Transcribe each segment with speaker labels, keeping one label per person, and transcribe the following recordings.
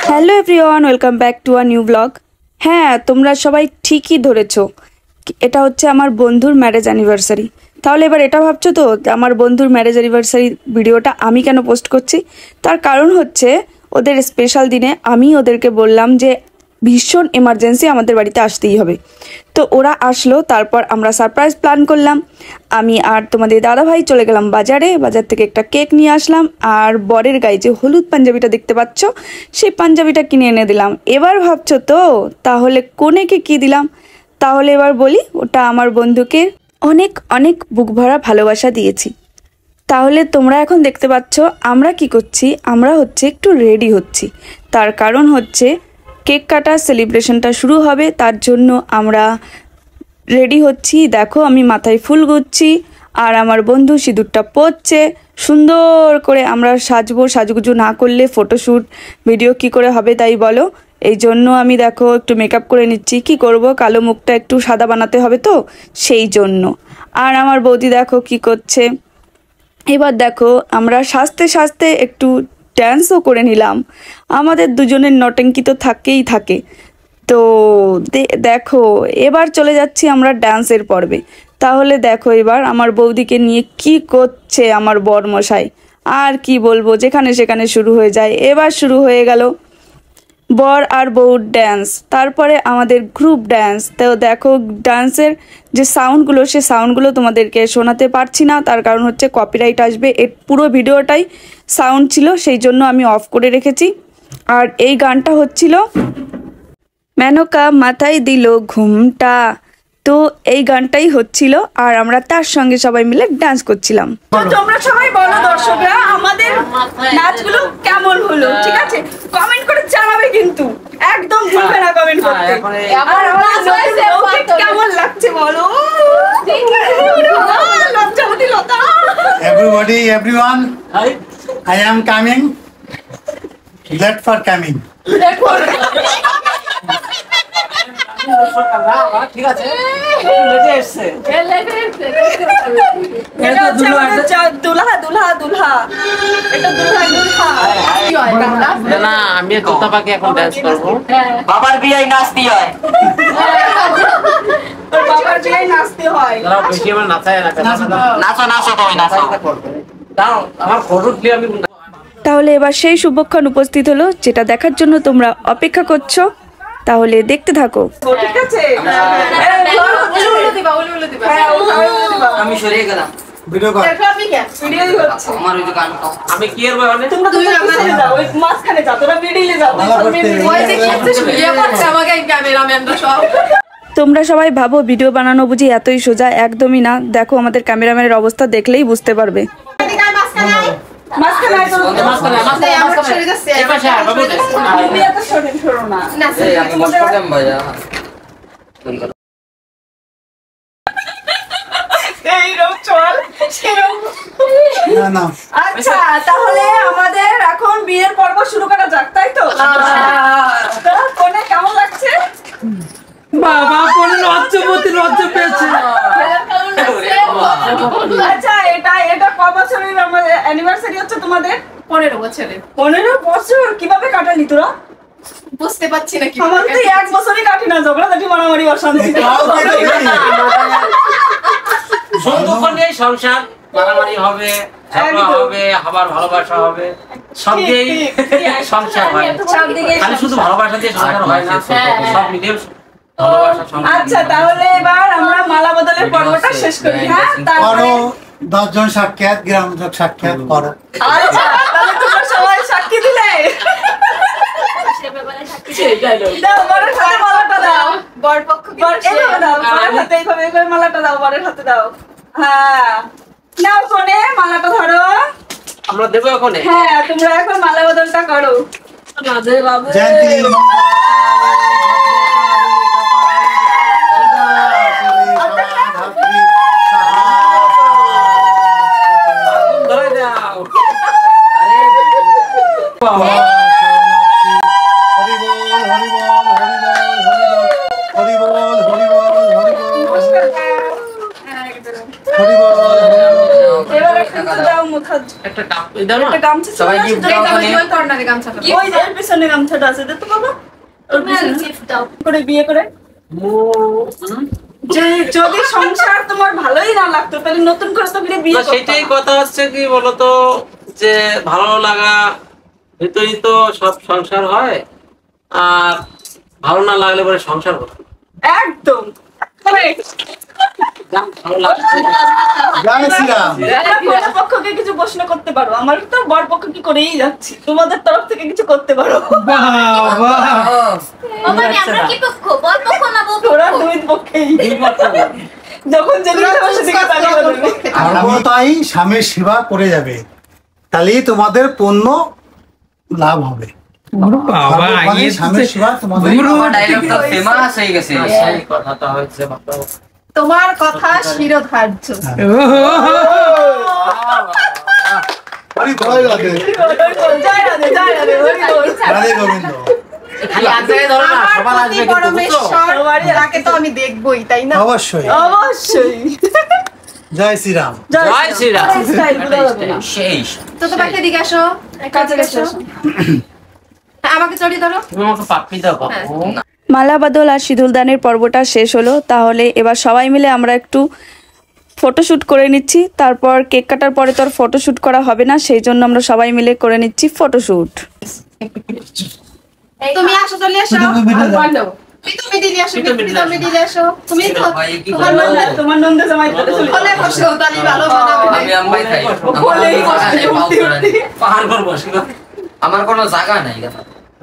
Speaker 1: Hello everyone, welcome back to a new blog. হ্যাঁ, তোমরা সবাই ঠিকই ধরেছো, এটা হচ্ছে আমার বন্ধুর ম্যারেজ অ্যানিভার্সারি। তাহলে এবার এটা ভাবছো তো আমার বন্ধুর ম্যারেজ অ্যানিভার্সারি ভিডিওটা আমি কেন পোস্ট করছি? তার কারণ হচ্ছে ওদের স্পেশাল দিনে আমি ওদেরকে বললাম যে ভীষণ এমার্জেন্সি আমাদের বাড়িতে আসতেই হবে। তো ওরা আসলো, তারপর আমরা সারপ্রাইজ প্ল্যান করলাম। আমি আর তোমাদের দাদাভাই চলে গেলাম বাজার থেকে একটা কেক নিয়ে আসলাম, আর বরের গায়ে যে হলুদ পাঞ্জাবিটা দেখতে পাচ্ছ সেই পাঞ্জাবিটা কিনে এনে দিলাম। এবার ভাবছো তো তাহলে কনেকে কি দিলাম? তাহলে এবার বলি, ওটা আমার বন্ধুকে অনেক অনেক বুক ভরা ভালোবাসা দিয়েছি। তাহলে তোমরা এখন দেখতে পাচ্ছ আমরা কি করছি, আমরা হচ্ছে একটু রেডি হচ্ছি। তার কারণ হচ্ছে কেক কাটার সেলিব্রেশনটা শুরু হবে, তার জন্য আমরা রেডি হচ্ছি। দেখো আমি মাথায় ফুল গুচ্ছি, আর আমার বন্ধু সিঁদুরটা পরছে সুন্দর করে। আমরা সাজবো, সাজগুজু না করলে ফটোশ্যুট ভিডিও কি করে হবে তাই বলো। এই জন্য আমি দেখো একটু মেকআপ করে নিচ্ছি। কি করব, কালো মুখটা একটু সাদা বানাতে হবে তো সেই জন্য। আর আমার বৌদি দেখো কি করছে। এবার দেখো আমরা সাজতে সাজতে একটু ড্যান্সও করে নিলাম। আমাদের দুজনের নটেঙ্কি তো থাকেই থাকে। তো দেখো এবার চলে যাচ্ছি আমরা ডান্সের পর্বে। তাহলে দেখো এবার আমার বৌদিকে নিয়ে কি করছে আমার বরমশাই। আর কি বলবো, যেখানে সেখানে শুরু হয়ে যায়। এবার শুরু হয়ে গেল বর আর বউর ড্যান্স, তারপরে আমাদের গ্রুপ ড্যান্স। তো দেখো ডান্সের যে সাউন্ডগুলো, সে সাউন্ডগুলো তোমাদেরকে শোনাতে পারছি না, তার কারণ হচ্ছে কপিরাইট আসবে। এর পুরো ভিডিওটাই সাউন্ড ছিল, সেই জন্য আমি অফ করে রেখেছি। আর এই গানটা হচ্ছিল মেনকা মাথায় দিল ঘুমটা, তো এই গানটাই হচ্ছিল, আর আমরা তার সঙ্গে সবাই মিলে ডান্স করছিলাম। তো তোমরা সবাই বলো দর্শকরা আমাদের নাচগুলো কেমন হলো, ঠিক আছে? কমেন্ট করে জানাবে কিন্তু, একদম ভুলবে না কমেন্ট করতে। আর আমাদের কেমন লাগছে বলো। লজ্জাবতী লতা।
Speaker 2: Everybody, everyone, I am coming. Glad for coming.
Speaker 3: ঠিক আছে, লেটে এসছে।
Speaker 1: এটা দুলহা দুলহা দুলহা, এটা দুলহা দুলহা।
Speaker 3: না, আমি তোতা পাখি এখন ডান্স করবো।
Speaker 4: বাবার বিয়ে নাচতে হয়,
Speaker 1: বাবার বিয়ে নাচতে হয়।
Speaker 3: তারা বেশি আমার নাচায় না।
Speaker 4: নাচো নাচো তুমি নাচো।
Speaker 3: দাও আমার ফটো দিয়ে আমি।
Speaker 1: তাহলে এবার সেই শুভক্ষণ উপস্থিত হলো, যেটা দেখার জন্য তোমরা অপেক্ষা করছো। তাহলে দেখতে থাকো। ঠিক আছে,
Speaker 4: আমি সরিয়ে গেলাম।
Speaker 2: Video call.
Speaker 4: আমার ওই দোকান
Speaker 3: আমি কি এর মানে
Speaker 1: তোমরা দুই মাঝখানে যাও, ওই মাঝখানে যাও, তোরা মিডিলে যাও। তোমরা সবাই ভাবো ভিডিও বানানো বুঝি এতই সোজা, একদমই না। দেখো আমাদের ক্যামেরাম্যানের অবস্থা দেখলেই বুঝতে পারবে।
Speaker 2: No.
Speaker 1: আচ্ছা, তাহলে আমাদের এখন বিয়ের পর্ব শুরু করা যাক, তাই তো? কোনে কেমন লাগছে?
Speaker 3: বাবা কোন লজ্জা পেয়েছে।
Speaker 1: আচ্ছা, এটা ক বছরের অ্যানিভার্সারি হচ্ছে তোমাদের?
Speaker 5: 15 বছরের।
Speaker 1: 15 বছর কিভাবে কাটালি তোরা?
Speaker 5: বুঝতে পারছি না কি
Speaker 1: আমাদের তো 1 বছরই কাটি না, ঝগড়াঝাটি মারামারি অশান্তি।
Speaker 3: সুখ নিয়ে সংসার, মারামারি হবে, ঝগড়া হবে, আবার ভালোবাসা হবে, সব দিয়েই সংসার হয়। খালি শুধু ভালোবাসা দিয়ে সংসার হয় না, সব মিলিয়ে ভালোবাসা সংসার।
Speaker 1: আচ্ছা, তাহলে এবার আমরা মালা বদলের পর্বটা শেষ করি। হ্যাঁ,
Speaker 2: করো 10 জন সাক্ষাৎ, গ্রাম সাক্ষাৎ করো।
Speaker 1: আচ্ছা, তাহলে তোমরা সবাই সাক্ষী দিলে। দাও বরের হাতে মালাটা দাও।
Speaker 5: বরপক্ষ
Speaker 1: এইভাবে দাও, বরের হাতে এইভাবে মালাটা দাও, বরের হাতে দাও। হ্যাঁ, নাও কোনে মালাটা ধরো।
Speaker 3: আমরা দেবো এখন।
Speaker 1: হ্যাঁ, তোমরা এখন মালা বদলটা করো।
Speaker 2: জয়ন্তী
Speaker 3: ধরে দাও।
Speaker 1: এবার একটু দাও মুখ
Speaker 3: একটা কাপ দাও না।
Speaker 1: একটা গামছা ছিল
Speaker 4: সবাই
Speaker 1: না,
Speaker 4: gift
Speaker 1: সেটা
Speaker 4: দাও
Speaker 1: গামছা-
Speaker 4: ওখানে।
Speaker 5: ওই কর্নারে গামছা ফেলো।
Speaker 1: ওই যে এর পিছনে গামছাটা আছে, দে তো বাবা। ওর পিছনে
Speaker 5: গিফট দাও।
Speaker 1: করে বিয়ে করে যে যদি সংসার তোমার ভালোই না লাগতো তাহলে নতুন করে তো বিয়ে
Speaker 3: না,
Speaker 1: করতে
Speaker 3: সেটাই কথা হচ্ছে কি বলতো, যে ভালো লাগা ভিতরেই তো সব সংসার হয়, আর ভালো না লাগলে পরে সংসার হবে না।
Speaker 1: একদম correct।
Speaker 3: ভালো লাগছে
Speaker 2: জয় শ্রীরাম।
Speaker 1: তোমরা কোন পক্ষকে কিছু প্রশ্ন করতে পারো, আমার তো বর পক্ষ কি করেই যাচ্ছি, তোমাদের তরফ থেকে কিছু করতে পারো।
Speaker 2: বাবা
Speaker 5: মানে আমরা কি পক্ষ? বর পক্ষ না বউ
Speaker 1: তোরা
Speaker 5: পক্ষ?
Speaker 1: দুই পক্ষেই
Speaker 3: এই কথা।
Speaker 1: যখন যেদিন তোমার সেদিকে তালি বাজাবে।
Speaker 2: তাই স্বামীর সেবা করে যাবে, তাহলেই তোমাদের পণ্য লাভ হবে। সর্বক্ষণে স্বামীর সেবা তোমাদের
Speaker 4: আমার ডায়লগটা ফেমাস হয়ে গেছে।
Speaker 3: না, সেই কথাটা হচ্ছে বাবা।
Speaker 5: তোমার কথা শিরোধার্য।
Speaker 2: হরি বল রাধে
Speaker 1: জয় রাধে, জয় রাধে, হরি বল।
Speaker 2: রাধে গোবিন্দ।
Speaker 3: খালি এক জায়গায় ধরো না,
Speaker 5: আমার
Speaker 3: সবার
Speaker 5: প্রতি
Speaker 3: আসবে কিন্তু, বুঝছো?
Speaker 5: পরমেশ্বর, তাকে তো আমি দেখবই, তাই না?
Speaker 2: অবশ্যই।
Speaker 1: অবশ্যই
Speaker 2: জয় শ্রীরাম।
Speaker 3: জয় শ্রীরাম।
Speaker 1: স্টাইল বোঝা যাবে না।
Speaker 4: সেই
Speaker 5: তো তোমাকে এদিকে আসো,
Speaker 1: কাছে কাছে আসো।
Speaker 5: হ্যাঁ, আমাকে জড়িয়ে ধরো।
Speaker 3: তুমি আমাকে পাপ্পি দাও বাবু।
Speaker 1: মালা বদল আর সিঁদুর দানের পর্বটা শেষ হলো, তাহলে এবার সবাই মিলে আমরা একটু ফটোশুট করে নিচ্ছি। তারপর কেক কাটার পরে তো আর ফটোশুট করা হবে না, সেই জন্য আমরা সবাই মিলে করে নিচ্ছি ফটোশুট।
Speaker 5: তুমি আসো, চলে আসো।
Speaker 2: তুমি ভিডিও দাও।
Speaker 5: তুমি দিলে আসো, তুমি দিলে আসো। তুমি তো
Speaker 4: ভাই, কি
Speaker 5: তোমার
Speaker 4: করো?
Speaker 5: নন্দা-
Speaker 1: তোমার নন্দে জামাই
Speaker 5: কোলে বসো, তাহলে ভালো বানাবে।
Speaker 4: আমি আম্মাই খাই।
Speaker 1: কোলেই বসে
Speaker 4: আমার
Speaker 1: উঠতে উঠতে।
Speaker 3: পাহাড় পর বসি না।
Speaker 4: আমার কোনো জায়গা নাই কথা।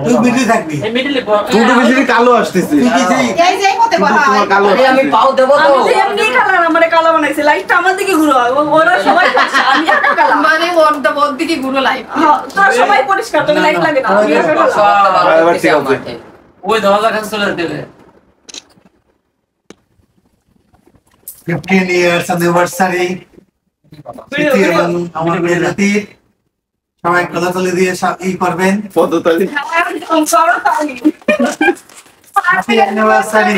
Speaker 2: তুই ভিডিও থাকবি।
Speaker 3: এই মিডলে
Speaker 6: দুটো বেশি কালো আসতেছে
Speaker 2: তুই কি সেই
Speaker 5: এই যে মতে বলা হয়।
Speaker 6: তোমার কালো
Speaker 4: আরে আমি পাও দেবো তো।
Speaker 1: আমি তো এমনি কালার, আমারে কালো বানাইছে, লাইটটা আমার দিকে ঘুরো, ওরা সবাই পাশে, আমি একা কালা।
Speaker 5: মানে ওর দিকে ঘুরো লাইফ।
Speaker 1: হ্যাঁ, তোরা সবাই পরিষ্কার, তুমি লাইট লাগে না, আমি একা কালা।
Speaker 4: সব ভালো
Speaker 6: এবার
Speaker 4: লাগতেছে
Speaker 6: ঠিক আছে।
Speaker 4: আমাকে।
Speaker 3: ওই দরজা কাছে চলে দিলে।
Speaker 2: 15 years anniversary তৃতীয় এবং আমার মেয়ের সবাই কলাতলি দিয়ে ই করবেন।
Speaker 6: পদতালি
Speaker 1: একদম সরো তালি।
Speaker 2: Happy anniversary.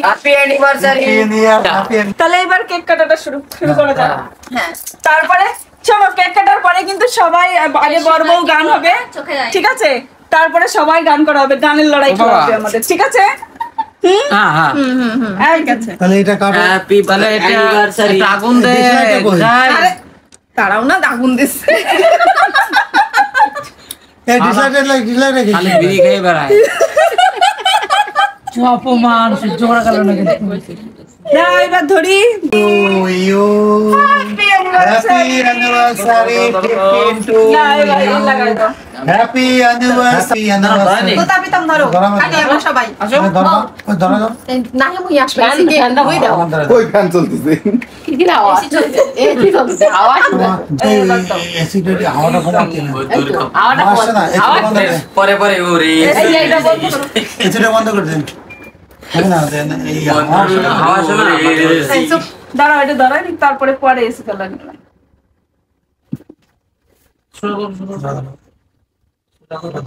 Speaker 4: Happy anniversary.
Speaker 2: 15 years happy.
Speaker 1: তাহলে এবার কেক কাটাটা শুরু করা যাক।
Speaker 5: হ্যাঁ।
Speaker 1: তারপরে শোনো, কেক কাটার পরে কিন্তু সবাই আগে বর বউ গান হবে,
Speaker 5: চোখে যায়।
Speaker 1: ঠিক আছে? তারপরে সবাই গান করা হবে, গানের লড়াই করা হবে আমাদের, ঠিক আছে?
Speaker 3: হ্যাঁ হ্যাঁ।
Speaker 1: ঠিক আছে।
Speaker 2: তাহলে এটা কাটো।
Speaker 3: হ্যাপি তাহলে এটা
Speaker 4: Anniversary।
Speaker 3: একটা আগুন দে।
Speaker 2: ডিসলাইটে কই?
Speaker 3: যাই।
Speaker 5: আরে তারাও না আগুন দিচ্ছে।
Speaker 2: এই ডিসলাইটে
Speaker 3: খালি বিড়ি খেয়ে বেড়ায়। অপমান সহ্য করা গেল না কিন্তু।
Speaker 1: না, এবার ধরি।
Speaker 2: You
Speaker 1: happy
Speaker 2: happy anniversary 15 to
Speaker 1: না, এবার এই লাগাই দাও।
Speaker 2: Happy anniversary.
Speaker 5: কোথা পিতাম ধরো।
Speaker 2: গরম আছে।
Speaker 5: আগে আমরা সবাই।
Speaker 2: ধরো
Speaker 5: না হে মুই আসবে এসিকে দুই দাও।
Speaker 6: ওই ফ্যান চলতেছে
Speaker 5: এসি চলছে। এসি চলছে। আওয়াজ
Speaker 2: অ্যাসিডের হাওয়াটা কমাতে না।
Speaker 5: আওয়াজটা
Speaker 2: আসছে না, এটা বন্ধ করে।
Speaker 4: পরে পরে ওরে
Speaker 5: এই যে এটা বন্ধ করো।
Speaker 2: এটা বন্ধ করে দেন। হবে না, দেন এই হাওয়া আসে না।
Speaker 3: হাওয়া আসে না,
Speaker 1: এই চুপ, দাঁড়াও, এটা দাঁড়াই নি, তারপরে পরে এসে ফেলা গেল।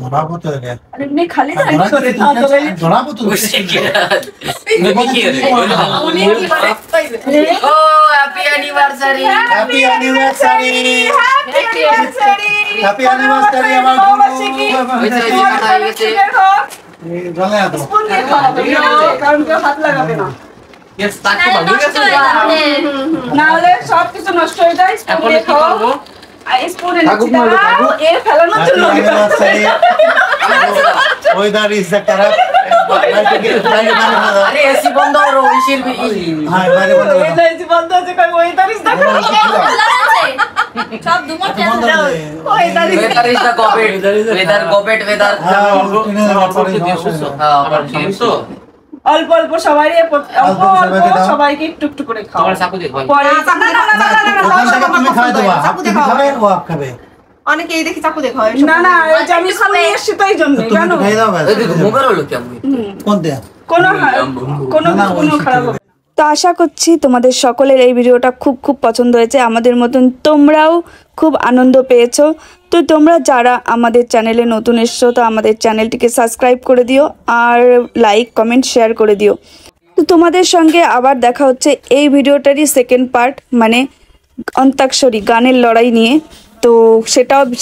Speaker 2: ধরাবো তো এটা।
Speaker 1: আর এমনি খালি না এটা করে দাও, তবে
Speaker 2: ধরাবো তো।
Speaker 4: বসে কি রে
Speaker 5: উনি কি করে কইবে? ও happy anniversary.
Speaker 2: Happy anniversary.
Speaker 1: Happy anniversary.
Speaker 2: Happy anniversary আমার
Speaker 1: ভালোবাসি কি? তোমার স্বামীর সুখের হোক।
Speaker 2: জলে আতো।
Speaker 1: স্পুন দিয়ে খাওয়াবে, কারণ কেউ হাত লাগাবে না।
Speaker 3: ইয়েস, তাকে ভালো গেছে।
Speaker 1: না হলে সবকিছু নষ্ট হয়ে যায়। স্পুন
Speaker 3: এখন
Speaker 1: দিয়ে
Speaker 3: কি
Speaker 1: খাও।
Speaker 3: করবো?
Speaker 1: আর স্পুনে নিচে দাও, এর ফেলানোর
Speaker 2: হ্যাপি
Speaker 1: জন্য।
Speaker 2: অ্যানিভার্সারি। ওয়েদার ইজ দ্য খারাপ।
Speaker 4: আরে এসি বন্ধ করো ওইসির
Speaker 2: হ্যাঁ, বাইরে বন্ধ করো।
Speaker 1: ওয়েদার ইজ বন্ধ আছে, কই ওয়েদার ইজ দেখো।
Speaker 5: সব দুমত
Speaker 2: বন্ধ করে দে।
Speaker 1: Weather is
Speaker 4: weather is the Covid weather Covid weather
Speaker 2: হ্যাঁ, টিনে দেওয়ার
Speaker 3: অল্প
Speaker 2: পরে
Speaker 3: একটু দিয়ে
Speaker 2: সমস্যা
Speaker 3: বুঝছো?
Speaker 2: নেই।
Speaker 4: হ্যাঁ,
Speaker 3: আবার খেয়ে তো।
Speaker 1: অল্প অল্প সবাই অল্প
Speaker 2: অল্প
Speaker 1: অল্প
Speaker 2: সবাইকে দাও।
Speaker 1: সবাইকে একটু একটু করে খাও।
Speaker 3: তোমার চাকু দিয়ে খাওয়াই।
Speaker 1: পরে
Speaker 5: না,
Speaker 2: ওখান থেকে তুমি খাওয়া দেবা।
Speaker 5: চাকু
Speaker 2: তুমি
Speaker 5: দিয়ে
Speaker 2: খাবে,
Speaker 5: খাওয়া।
Speaker 2: ও আপ খাবে।
Speaker 5: অনেকেই দেখি চাকু দেখো হয়।
Speaker 1: না না, এই যে আমি সামনে এসেছি তাই জন্য,
Speaker 2: তুমি
Speaker 1: জানো?
Speaker 2: একটু খাই দাও ব্যাস।
Speaker 4: ওই দেখো মুখের হলো কেমন
Speaker 2: কোন দেয়া?
Speaker 1: কোনো কোনো
Speaker 2: না,
Speaker 1: কোনো
Speaker 2: ওই
Speaker 1: খারাপ
Speaker 2: শিখতে
Speaker 1: হবে না। তো আশা করছি তোমাদের সকলের এই ভিডিওটা খুব খুব পছন্দ হয়েছে, আমাদের মতন তোমরাও খুব আনন্দ পেয়েছো। তো তোমরা যারা আমাদের চ্যানেলে নতুন এসছো, তো আমাদের চ্যানেলটিকে সাবস্ক্রাইব করে দিও আর লাইক কমেন্ট শেয়ার করে দিও। তো তোমাদের সঙ্গে আবার দেখা হচ্ছে এই ভিডিওটারই সেকেন্ড পার্ট, মানে অন্তাক্ষরী গানের লড়াই নিয়ে। তো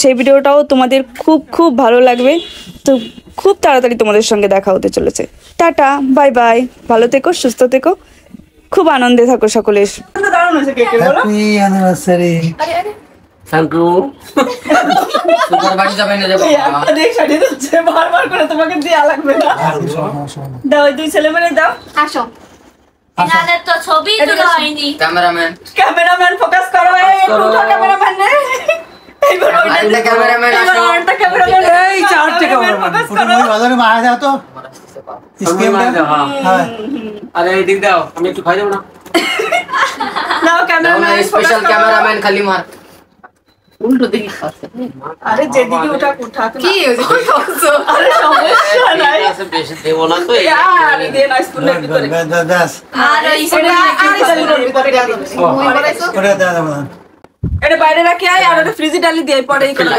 Speaker 1: সেই ভিডিওটাও তোমাদের খুব খুব ভালো লাগবে। তো খুব তাড়াতাড়ি তোমাদের সঙ্গে দেখা হতে চলেছে। টাটা, বাই বাই, ভালো থেকো, সুস্থ থেকো, খুব আনন্দে থাকো সকলে। দারুণ হয়েছে কেকে, বলো।
Speaker 2: Happy anniversary.
Speaker 3: Thank you.
Speaker 4: Super বাড়ি যাবে না যাবো
Speaker 1: বারবার করে তোমাকে দেয়া লাগবে না। দাও, দুই ছেলে মেয়ে দাও।
Speaker 5: আসো এনাদের তো ছবি তোলা হয়নি।
Speaker 4: ক্যামেরাম্যান
Speaker 1: ক্যামেরাম্যান ফোকাস করো, এই দুটো ক্যামেরাম্যান নে। এইবার ওইটা
Speaker 4: আরেকটা ক্যামেরাম্যান আসো।
Speaker 1: এইবার ক্যামেরাম্যান, এই চারটে ক্যামেরাম্যান ফোকাস
Speaker 2: ওটা
Speaker 1: করো।
Speaker 2: ওই বাজারে মারা দাও তো স্ক্রিনটা। হ্যাঁ
Speaker 3: আরে এদিক দাও, আমি একটু খাই দেবো না।
Speaker 1: নাও ক্যামেরাম্যান ফোকাস
Speaker 4: স্পেশাল
Speaker 1: করো।
Speaker 4: ক্যামেরাম্যান খালি মার উল্টো দিকে
Speaker 1: আরে যেদিকে ওটা উঠাক না।
Speaker 5: কি হয়েছে কি করছো?
Speaker 1: আরে সমস্যা নাই।
Speaker 3: ঠিক আছে, বেশি দেবো না তো।
Speaker 1: আর দেন স্কুলের ভিতরে।
Speaker 2: দাস
Speaker 5: আর ওই স্কুলের ভিতরে
Speaker 2: ওটা দাও।
Speaker 1: এটা বাইরে রাখি আয়, আর ওটা ফ্রিজে ডালি দিয়ে পরে এই করে